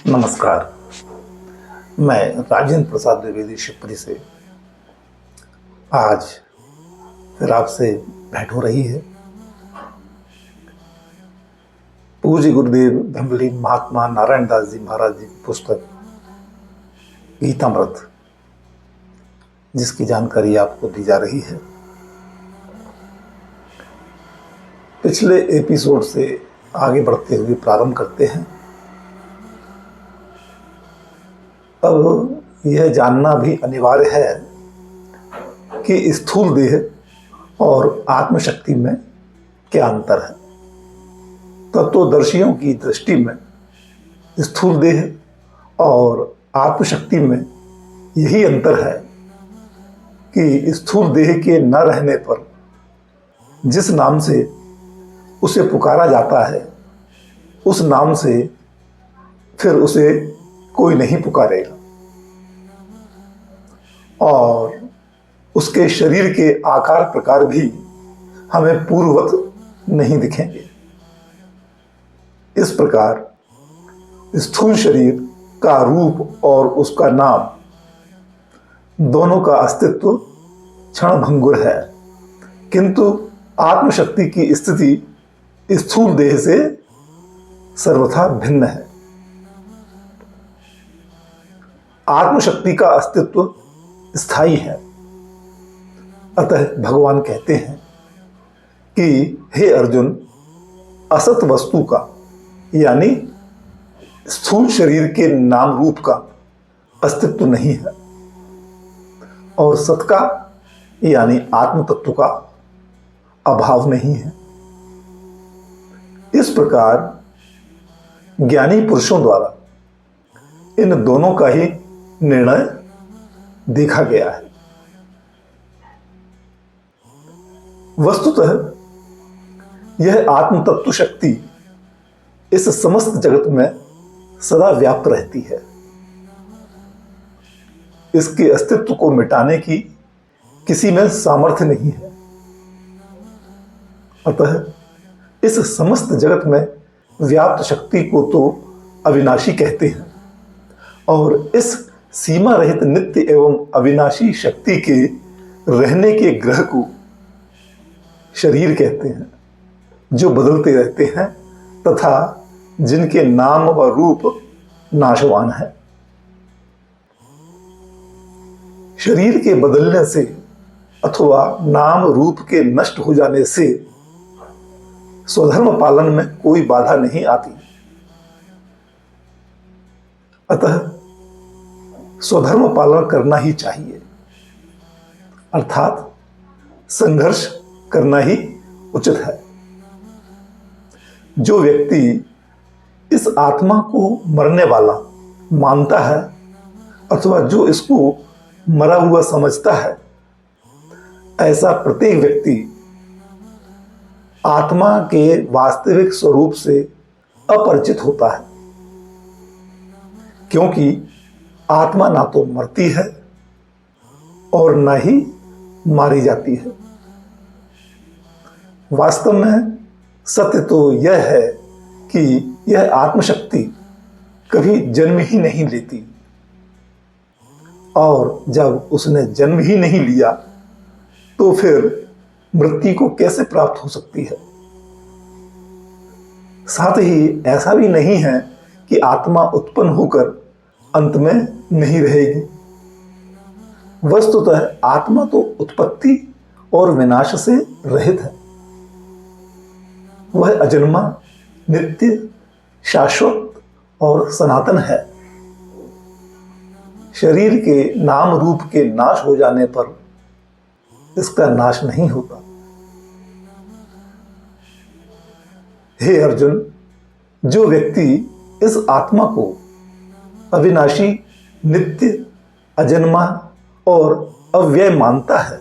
नमस्कार। मैं राजेंद्र प्रसाद द्विवेदी शिवपुरी से आज फिर आपसे भेंट हो रही है। पूज्य गुरुदेव ब्रह्मलीन महात्मा नारायण दास जी महाराज जी की पुस्तक गीतामृत, जिसकी जानकारी आपको दी जा रही है। पिछले एपिसोड से आगे बढ़ते हुए प्रारंभ करते हैं। अब यह जानना भी अनिवार्य है कि स्थूल देह और आत्मशक्ति में क्या अंतर है। तत्वदर्शियों की दृष्टि में स्थूल देह और आत्मशक्ति में यही अंतर है कि स्थूल देह के न रहने पर जिस नाम से उसे पुकारा जाता है, उस नाम से फिर उसे कोई नहीं पुकारेगा और उसके शरीर के आकार प्रकार भी हमें पूर्ववत नहीं दिखेंगे। इस प्रकार स्थूल शरीर का रूप और उसका नाम दोनों का अस्तित्व क्षणभंगुर है, किंतु आत्मशक्ति की स्थिति स्थूल देह से सर्वथा भिन्न है। आत्मशक्ति का अस्तित्व स्थायी है। अतः भगवान कहते हैं कि हे अर्जुन, असत वस्तु का यानी स्थूल शरीर के नाम रूप का अस्तित्व नहीं है और सत का यानी आत्म तत्व का अभाव नहीं है। इस प्रकार ज्ञानी पुरुषों द्वारा इन दोनों का ही निर्णय देखा गया है। वस्तुतः यह आत्म तत्व शक्ति इस समस्त जगत में सदा व्याप्त रहती है। इसके अस्तित्व को मिटाने की किसी में सामर्थ्य नहीं है। अतः इस समस्त जगत में व्याप्त शक्ति को तो अविनाशी कहते हैं और इस सीमा रहित नित्य एवं अविनाशी शक्ति के रहने के ग्रह को शरीर कहते हैं, जो बदलते रहते हैं तथा जिनके नाम व रूप नाशवान है। शरीर के बदलने से अथवा नाम रूप के नष्ट हो जाने से स्वधर्म पालन में कोई बाधा नहीं आती। अतः स्वधर्म पालन करना ही चाहिए, अर्थात संघर्ष करना ही उचित है। जो व्यक्ति इस आत्मा को मरने वाला मानता है अथवा जो इसको मरा हुआ समझता है, ऐसा प्रत्येक व्यक्ति आत्मा के वास्तविक स्वरूप से अपरिचित होता है, क्योंकि आत्मा ना तो मरती है और न ही मारी जाती है। वास्तव में सत्य तो यह है कि यह आत्मशक्ति कभी जन्म ही नहीं लेती और जब उसने जन्म ही नहीं लिया तो फिर मृत्यु को कैसे प्राप्त हो सकती है। साथ ही ऐसा भी नहीं है कि आत्मा उत्पन्न होकर अंत में नहीं रहेगी। वस्तुतः आत्मा तो उत्पत्ति और विनाश से रहित है। वह अजन्मा, नित्य, शाश्वत और सनातन है। शरीर के नाम रूप के नाश हो जाने पर इसका नाश नहीं होता। हे अर्जुन, जो व्यक्ति इस आत्मा को अविनाशी, नित्य, अजन्मा और अव्यय मानता है,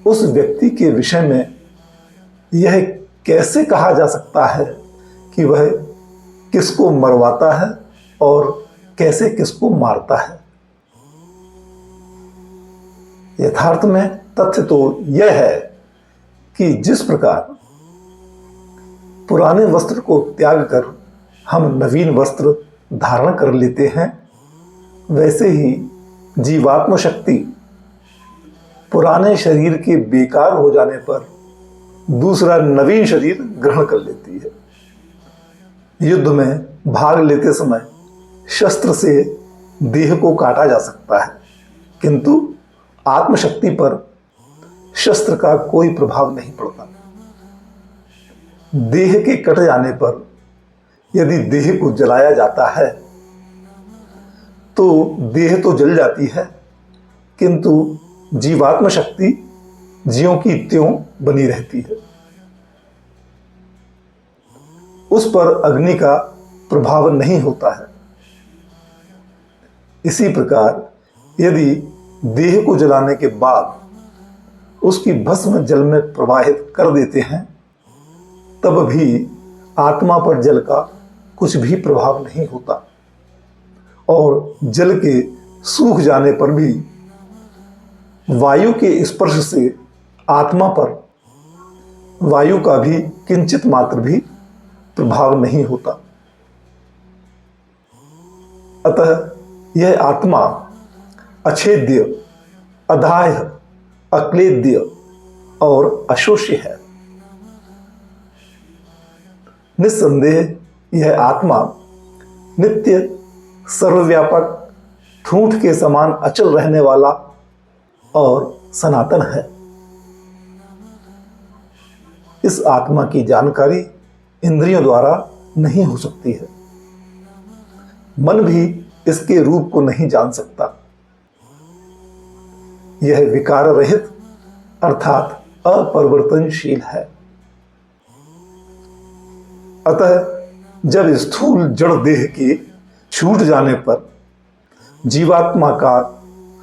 उस व्यक्ति के विषय में यह कैसे कहा जा सकता है कि वह किसको मरवाता है और कैसे किसको मारता है। यथार्थ में तथ्य तो यह है कि जिस प्रकार पुराने वस्त्र को त्याग कर हम नवीन वस्त्र धारण कर लेते हैं, वैसे ही जीवात्म शक्ति पुराने शरीर के बेकार हो जाने पर दूसरा नवीन शरीर ग्रहण कर लेती है। युद्ध में भाग लेते समय शस्त्र से देह को काटा जा सकता है, किंतु आत्मशक्ति पर शस्त्र का कोई प्रभाव नहीं पड़ता। देह के कट जाने पर यदि देह को जलाया जाता है तो देह तो जल जाती है, किंतु जीवात्म शक्ति ज्यों की त्यों बनी रहती है। उस पर अग्नि का प्रभाव नहीं होता है। इसी प्रकार यदि देह को जलाने के बाद उसकी भस्म जल में प्रवाहित कर देते हैं, तब भी आत्मा पर जल का कुछ भी प्रभाव नहीं होता और जल के सूख जाने पर भी वायु के स्पर्श से आत्मा पर वायु का भी किंचित मात्र भी प्रभाव नहीं होता। अतः यह आत्मा अछेद्य, अधाह्य, अक्लेद्य और अशोष्य है। निस्संदेह यह आत्मा नित्य, सर्वव्यापक, ठूंठ के समान अचल रहने वाला और सनातन है। इस आत्मा की जानकारी इंद्रियों द्वारा नहीं हो सकती है। मन भी इसके रूप को नहीं जान सकता। यह विकार रहित अर्थात अपरिवर्तनशील है। अतः जब स्थूल जड़ देह के छूट जाने पर जीवात्मा का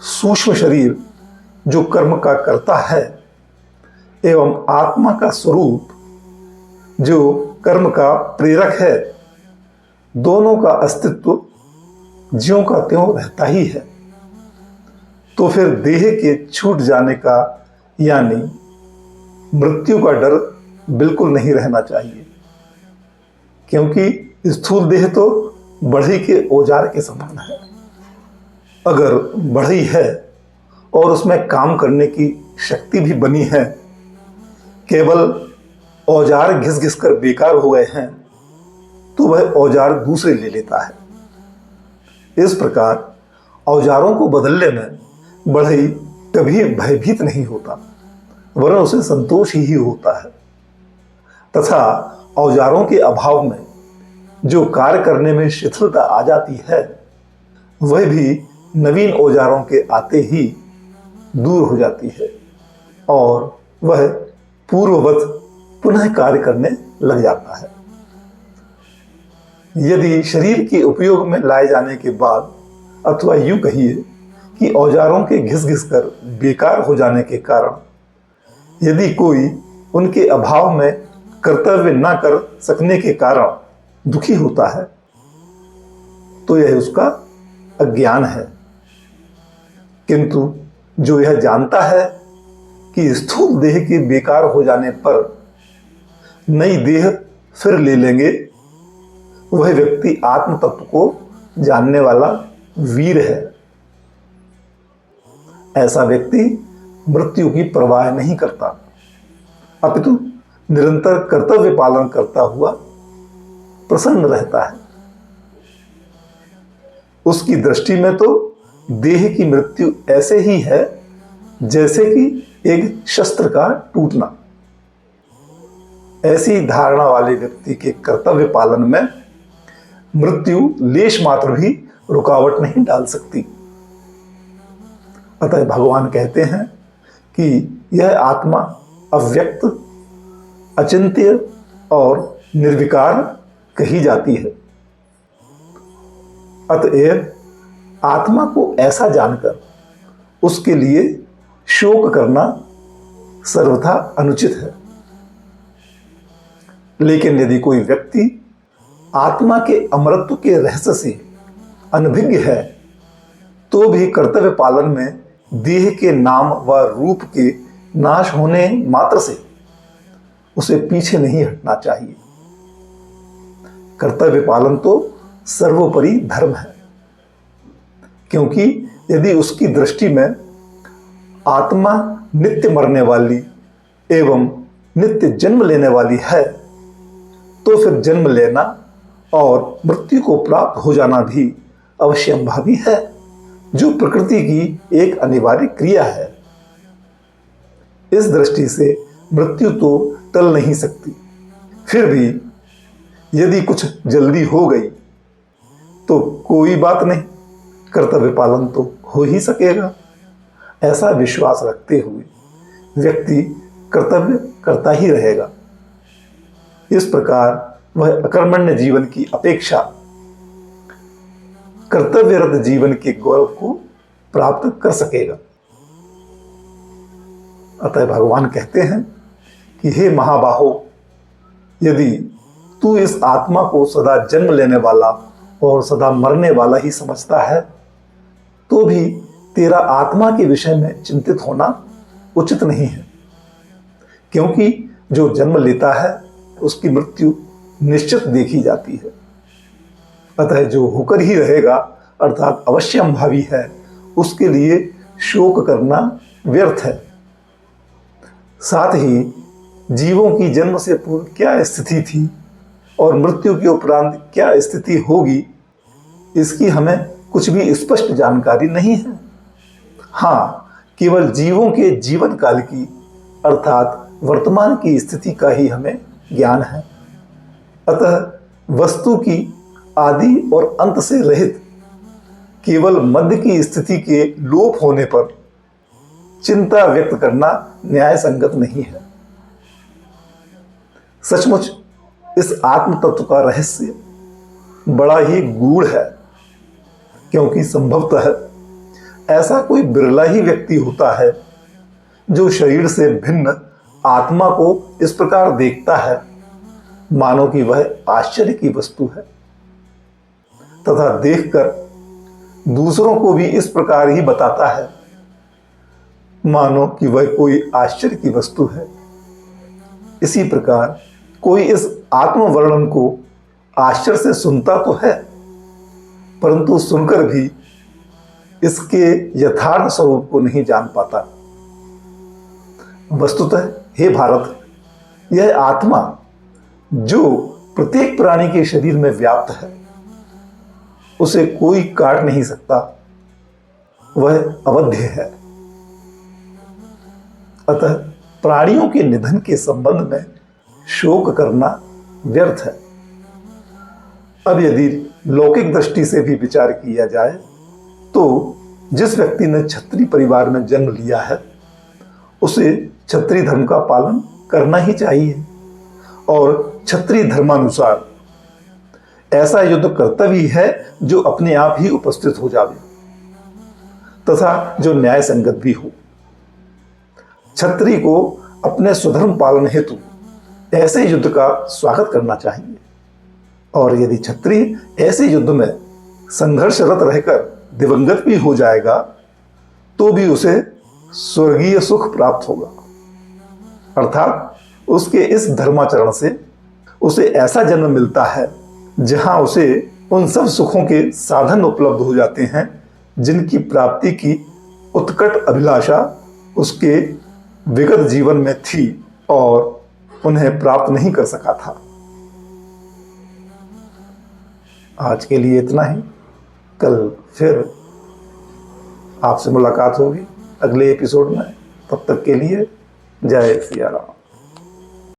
सूक्ष्म शरीर जो कर्म का करता है एवं आत्मा का स्वरूप जो कर्म का प्रेरक है, दोनों का अस्तित्व ज्यों का त्यों रहता ही है, तो फिर देह के छूट जाने का यानी मृत्यु का डर बिल्कुल नहीं रहना चाहिए, क्योंकि स्थूल देह तो बढ़ई के औजार के समान है। अगर बढ़ई है और उसमें काम करने की शक्ति भी बनी है, केवल औजार घिस घिस कर बेकार हो गए हैं, तो वह औजार दूसरे ले लेता है। इस प्रकार औजारों को बदलने में बढ़ई कभी भयभीत नहीं होता, वरन उसे संतोष ही होता है। तथा औजारों के अभाव में जो कार्य करने में शिथिलता आ जाती है, वह भी नवीन औजारों के आते ही दूर हो जाती है और वह पूर्ववत पुनः कार्य करने लग जाता है। यदि शरीर के उपयोग में लाए जाने के बाद, अथवा यूं कहिए कि औजारों के घिस घिस कर बेकार हो जाने के कारण यदि कोई उनके अभाव में कर्तव्य न कर सकने के कारण दुखी होता है, तो यह उसका अज्ञान है। किंतु जो यह जानता है कि स्थूल देह के बेकार हो जाने पर नई देह फिर ले लेंगे, वह व्यक्ति आत्म तत्व को जानने वाला वीर है। ऐसा व्यक्ति मृत्यु की परवाह नहीं करता, अपितु निरंतर कर्तव्य पालन करता हुआ प्रसन्न रहता है। उसकी दृष्टि में तो देह की मृत्यु ऐसे ही है जैसे कि एक शस्त्र का टूटना। ऐसी धारणा वाले व्यक्ति के कर्तव्य पालन में मृत्यु लेश मात्र भी रुकावट नहीं डाल सकती। अतः भगवान कहते हैं कि यह आत्मा अव्यक्त, अचिंत्य और निर्विकार कही जाती है। अतएव आत्मा को ऐसा जानकर उसके लिए शोक करना सर्वथा अनुचित है। लेकिन यदि कोई व्यक्ति आत्मा के अमरत्व के रहस्य से अनभिज्ञ है, तो भी कर्तव्य पालन में देह के नाम व रूप के नाश होने मात्र से उसे पीछे नहीं हटना चाहिए। कर्तव्य पालन तो सर्वोपरि धर्म है, क्योंकि यदि उसकी दृष्टि में आत्मा नित्य मरने वाली एवं नित्य जन्म लेने वाली है, तो फिर जन्म लेना और मृत्यु को प्राप्त हो जाना भी अवश्यंभावी है, जो प्रकृति की एक अनिवार्य क्रिया है। इस दृष्टि से मृत्यु तो टल नहीं सकती। फिर भी यदि कुछ जल्दी हो गई तो कोई बात नहीं, कर्तव्य पालन तो हो ही सकेगा। ऐसा विश्वास रखते हुए व्यक्ति कर्तव्य करता ही रहेगा। इस प्रकार वह अकर्मण्य जीवन की अपेक्षा कर्तव्यरत जीवन के गौरव को प्राप्त कर सकेगा। अतः भगवान कहते हैं कि हे महाबाहो, यदि तू इस आत्मा को सदा जन्म लेने वाला और सदा मरने वाला ही समझता है, तो भी तेरा आत्मा के विषय में चिंतित होना उचित नहीं है, क्योंकि जो जन्म लेता है उसकी मृत्यु निश्चित देखी जाती है। अतः जो होकर ही रहेगा अर्थात अवश्यंभावी है, उसके लिए शोक करना व्यर्थ है। साथ ही जीवों की जन्म से पूर्व क्या स्थिति थी और मृत्यु के उपरांत क्या स्थिति होगी, इसकी हमें कुछ भी स्पष्ट जानकारी नहीं है। हाँ, केवल जीवों के जीवन काल की अर्थात वर्तमान की स्थिति का ही हमें ज्ञान है। अतः वस्तु की आदि और अंत से रहित केवल मध्य की स्थिति के लोप होने पर चिंता व्यक्त करना न्याय संगत नहीं है। सचमुच इस आत्म तत्व का रहस्य बड़ा ही गूढ़ है, क्योंकि संभवतः ऐसा कोई बिरला ही व्यक्ति होता है जो शरीर से भिन्न आत्मा को इस प्रकार देखता है मानो कि वह आश्चर्य की वस्तु है, तथा देखकर दूसरों को भी इस प्रकार ही बताता है मानो कि वह कोई आश्चर्य की वस्तु है। इसी प्रकार कोई इस आत्म वर्णन को आश्चर्य से सुनता तो है, परंतु सुनकर भी इसके यथार्थ स्वरूप को नहीं जान पाता। वस्तुतः हे भारत, यह आत्मा जो प्रत्येक प्राणी के शरीर में व्याप्त है, उसे कोई काट नहीं सकता, वह अवध्य है। अतः प्राणियों के निधन के संबंध में शोक करना व्यर्थ है। अब यदि लौकिक दृष्टि से भी विचार किया जाए तो जिस व्यक्ति ने क्षत्रिय परिवार में जन्म लिया है, उसे क्षत्रिय धर्म का पालन करना ही चाहिए और क्षत्रिय धर्मानुसार ऐसा युद्ध कर्तव्य है जो अपने आप ही उपस्थित हो जावे तथा जो न्याय संगत भी हो। क्षत्रिय को अपने स्वधर्म पालन हेतु ऐसे युद्ध का स्वागत करना चाहिए, और यदि क्षत्रिय ऐसे युद्ध में संघर्षरत रहकर दिवंगत भी हो जाएगा तो भी उसे स्वर्गीय सुख प्राप्त होगा। अर्थात उसके इस धर्माचरण से उसे ऐसा जन्म मिलता है जहां उसे उन सब सुखों के साधन उपलब्ध हो जाते हैं जिनकी प्राप्ति की उत्कट अभिलाषा उसके विगत जीवन में थी और उन्हें प्राप्त नहीं कर सका था। आज के लिए इतना ही। कल फिर आपसे मुलाकात होगी अगले एपिसोड में। तब तक के लिए जय सिया राम।